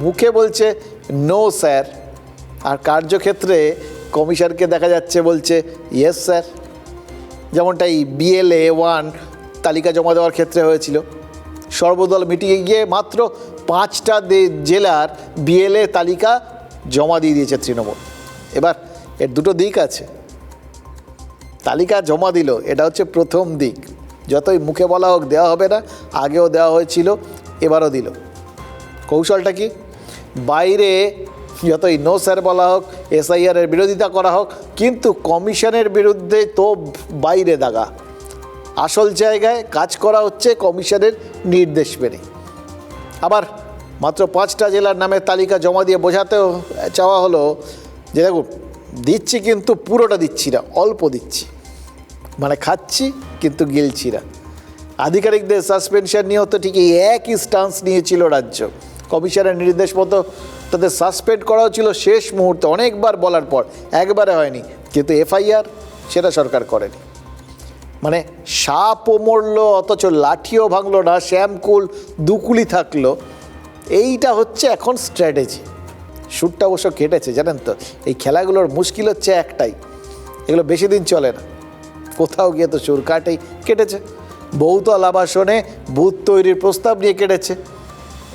মুখে বলছে no sir, আর কার্যক্ষেত্রে কমিশনকে দেখা যাচ্ছে বলছে ইয়েস স্যার। যেমনটা এই BLA 1 তালিকা জমা দেওয়ার ক্ষেত্রে হয়েছিল। সর্বদল মিটিংয়ে গিয়ে মাত্র 5টা জেলার BLA তালিকা জমা দিয়ে দিয়েছে তৃণমূল। এবার এর দুটো দিক আছে। তালিকা জমা দিল, এটা হচ্ছে প্রথম দিক। যতই মুখে বলা হোক দেওয়া হবে না, আগেও দেওয়া হয়েছিল, এবারও দিল। কৌশলটা কি? বাইরে যতই নো স্যার বলা হোক, SIR এর বিরোধিতা করা হোক, কিন্তু কমিশনের বিরুদ্ধে তো বাইরে দাগা। আসল জায়গায় কাজ করা হচ্ছে কমিশনের নির্দেশ মেনে। আবার মাত্র 5টা জেলার নামে তালিকা জমা দিয়ে বোঝাতেও চাওয়া হলো যে দেখুন দিচ্ছি কিন্তু পুরোটা দিচ্ছি না, অল্প দিচ্ছি, মানে খাচ্ছি কিন্তু গিলছি না। আধিকারিকদের সাসপেনশন নিয়েও তো ঠিকই একই স্টান্স নিয়েছিল রাজ্য। কমিশনের নির্দেশ মতো তাদের সাসপেন্ড করা হচ্ছিল শেষ মুহূর্তে, অনেকবার বলার পর, একবারে হয়নি। কিন্তু FIR সেটা সরকার করেনি। মানে সাপও মরল অথচ লাঠিও ভাঙলো না, শ্যামকুল দুকুলি থাকলো। এইটা হচ্ছে এখন স্ট্র্যাটেজি। সুরটা অবশ্য কেটেছে জানেন তো। এই খেলাগুলোর মুশকিল হচ্ছে একটাই, এগুলো বেশি দিন চলে না। কোথাও গিয়ে তো সুর কেটেছে। বহুতল আবাসনে বুথ তৈরির প্রস্তাব নিয়ে কেটেছে।